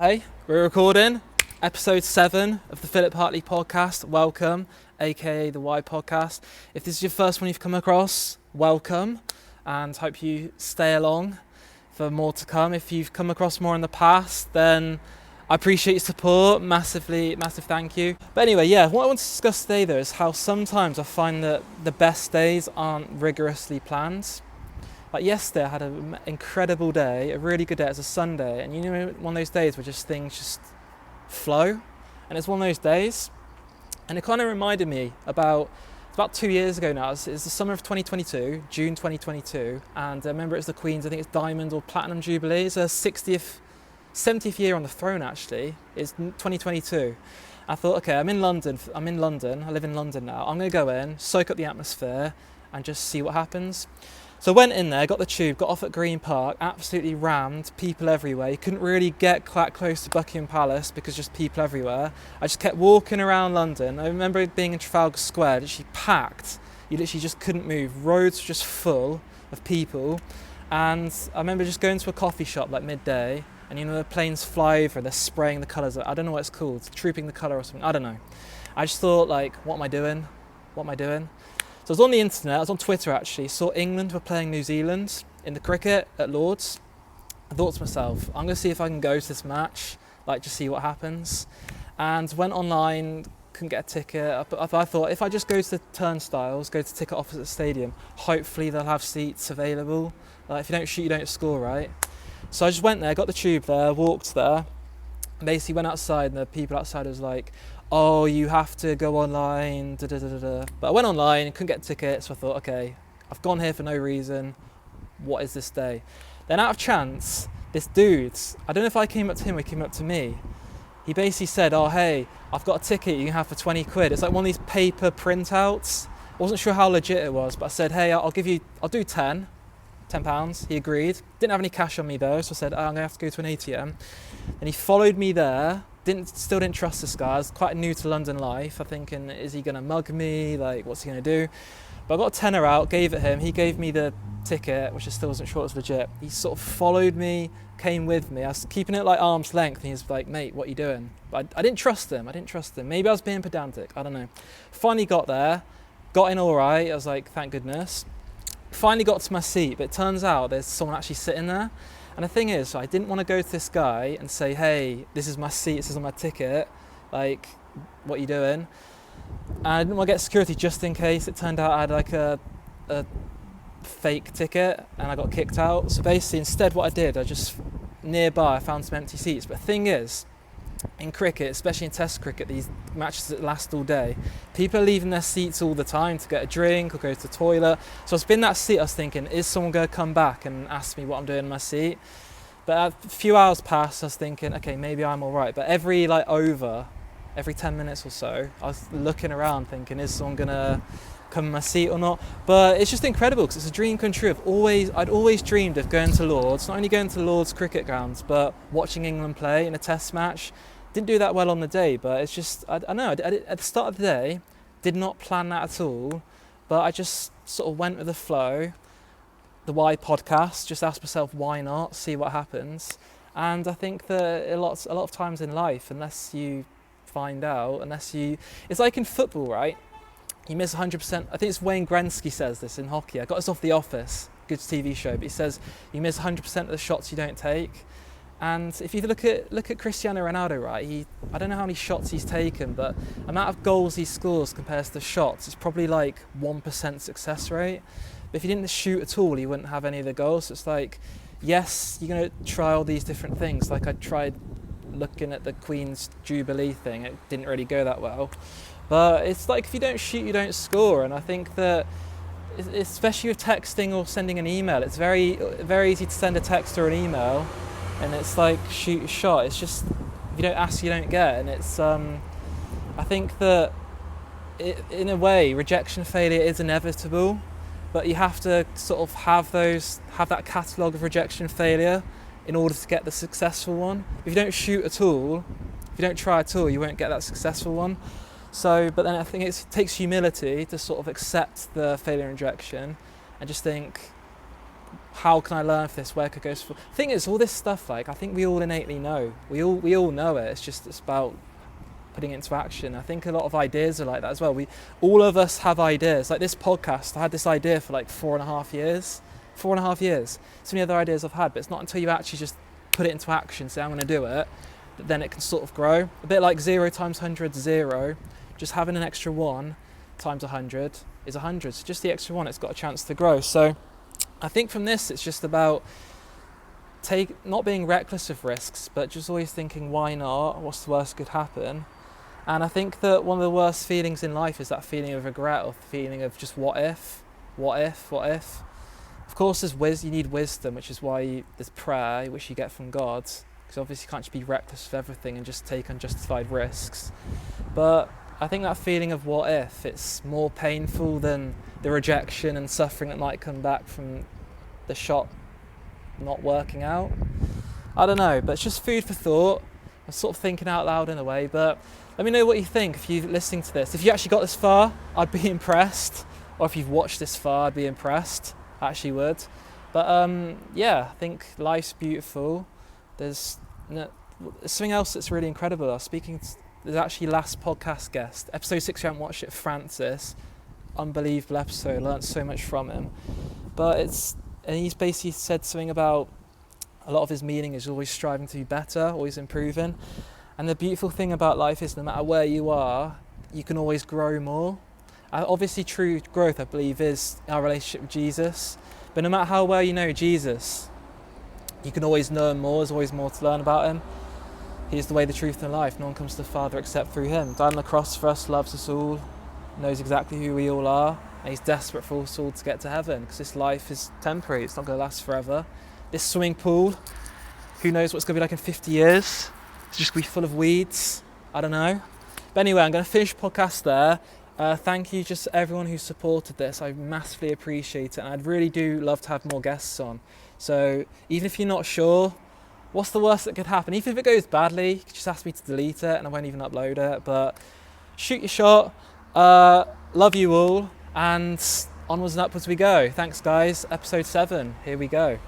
Hey, we're recording episode 7 of the Hartley Podcast. Welcome, aka the Y Podcast. If this is your first one you've come across, welcome, and hope you stay along for more to come. If you've come across more in the past, then I appreciate your support, massive thank you. But anyway, what I want to discuss today though is how sometimes I find that the best days aren't rigorously planned. Like yesterday I had an incredible day, a really good day. It was a Sunday, and you know, one of those days where things just flow, and it's one of those days. And it kind of reminded me it's about 2 years ago now. It's the summer of 2022, June 2022, and I remember it's the Queen's, I think it's Diamond or Platinum Jubilee. It's her 70th year on the throne actually. It's 2022. I thought, okay, I'm in London, I live in London now. I'm going to go in, soak up the atmosphere, and just see what happens. So I went in there, got the tube, got off at Green Park, absolutely rammed, people everywhere. You couldn't really get quite close to Buckingham Palace because just people everywhere. I just kept walking around London. I remember being in Trafalgar Square, literally packed. You literally just couldn't move. Roads were just full of people. And I remember just going to a coffee shop like midday, and you know, the planes fly over, they're spraying the colours. I don't know what it's called, trooping the colour or something, I don't know. I just thought, like, what am I doing? So I was on the internet, I was on Twitter actually, saw England were playing New Zealand in the cricket at Lord's. I thought to myself, I'm going to see if I can go to this match, like just see what happens. And went online, couldn't get a ticket. I thought if I just go to the turnstiles, go to ticket office at the stadium, hopefully they'll have seats available. Like if you don't shoot, you don't score, right? So I just went there, got the tube there, walked there, and basically went outside, and the people outside was like, oh, you have to go online, But I went online, couldn't get tickets, so I thought, okay, I've gone here for no reason, what is this day? Then out of chance, this dude, I don't know if I came up to him or he came up to me, he basically said, oh hey, I've got a ticket you can have for 20 quid. It's like one of these paper printouts. I wasn't sure how legit it was, but I said, hey, I'll do £10. He agreed. Didn't have any cash on me though, so I said, oh, I'm gonna have to go to an ATM. And he followed me there. Still didn't trust this guy. I was quite new to London life. I'm thinking, is he gonna mug me? Like, what's he gonna do? But I got a tenner out, gave it him. He gave me the ticket, which I still wasn't sure it was legit. He sort of followed me, came with me. I was keeping it like arm's length, and he was like, mate, what are you doing? But I didn't trust him. Maybe I was being pedantic. I don't know. Finally got there, got in all right. I was like, thank goodness. Finally got to my seat, but it turns out there's someone actually sitting there. And the thing is, I didn't want to go to this guy and say, hey, this is my seat, this is on my ticket, like, what are you doing? And I didn't want to get security just in case. It turned out I had like a fake ticket and I got kicked out. So basically, instead what I did, nearby I found some empty seats. But the thing is, in cricket, especially in Test cricket, these matches that last all day, people are leaving their seats all the time to get a drink or go to the toilet. So I was in that seat, I was thinking, is someone going to come back and ask me what I'm doing in my seat? But a few hours passed, I was thinking, okay, maybe I'm all right. But every 10 minutes or so, I was looking around thinking, is someone going to come in my seat or not? But it's just incredible because it's a dream come true. I'd always dreamed of going to Lord's, not only going to Lord's cricket grounds, but watching England play in a Test match. Didn't do that well on the day, but it's just, I know, at the start of the day, did not plan that at all, but I just sort of went with the flow. The Y Podcast, just asked myself, why not, see what happens. And I think that a lot of times in life, unless you find out, it's like in football, right? You miss 100%, I think it's Wayne Gretzky says this in hockey. I got this off The Office, good TV show, but he says you miss 100% of the shots you don't take. And if you look at Cristiano Ronaldo, right, I don't know how many shots he's taken, but the amount of goals he scores compared to the shots, it's probably like 1% success rate. But if he didn't shoot at all, he wouldn't have any of the goals. So it's like, yes, you're going to try all these different things. Like I tried looking at the Queen's Jubilee thing, it didn't really go that well. But it's like if you don't shoot, you don't score. And I think that, especially with texting or sending an email, it's very, very easy to send a text or an email, and it's like shoot a shot. It's just, if you don't ask, you don't get. And it's, I think that in a way, rejection failure is inevitable, but you have to sort of have that catalogue of rejection failure in order to get the successful one. If you don't shoot at all, if you don't try at all, you won't get that successful one. So, but then I think it takes humility to sort of accept the failure and rejection and just think, how can I learn for this? Where could I go? The thing is, all this stuff, like, I think we all innately know. We all know it. It's about putting it into action. I think a lot of ideas are like that as well. All of us have ideas. Like this podcast, I had this idea for like 4.5 years. 4.5 years. So many other ideas I've had, but it's not until you actually just put it into action, say I'm going to do it, that then it can sort of grow. A bit like 0 times 100 is 0. Just having an extra 1 times 100 is 100. So just the extra 1, it's got a chance to grow. So I think from this, it's just about not being reckless of risks, but just always thinking, why not? What's the worst could happen? And I think that one of the worst feelings in life is that feeling of regret, or the feeling of just what if. Of course, you need wisdom, which is why there's prayer, which you get from God, because obviously you can't just be reckless of everything and just take unjustified risks. But I think that feeling of what if, it's more painful than the rejection and suffering that might come back from the shot not working out. I don't know, but it's just food for thought. I'm sort of thinking out loud in a way, but let me know what you think if you're listening to this. If you actually got this far, I'd be impressed. Or if you've watched this far, I'd be impressed. I actually would. But I think life's beautiful. There's something else that's really incredible. I was speaking there's actually last podcast guest, episode 6, if you haven't watched it, Francis. Unbelievable episode, learnt so much from him. And he's basically said something about a lot of his meaning is always striving to be better, always improving. And the beautiful thing about life is no matter where you are, you can always grow more. Obviously true growth, I believe, is our relationship with Jesus. But no matter how well you know Jesus, you can always learn more. There's always more to learn about him. He is the way, the truth, and life. No one comes to the Father except through him. Died on the cross for us, loves us all, knows exactly who we all are, and he's desperate for us all to get to heaven, because this life is temporary. It's not going to last forever. This swimming pool, who knows what it's going to be like in 50 years? It's just going to be full of weeds. I don't know. But anyway, I'm going to finish the podcast there. Thank you just to everyone who supported this. I massively appreciate it, and I'd really do love to have more guests on. So even if you're not sure, what's the worst that could happen? Even if it goes badly, you just ask me to delete it and I won't even upload it. But shoot your shot. Love you all, and onwards and upwards we go. Thanks guys. Episode 7, here we go.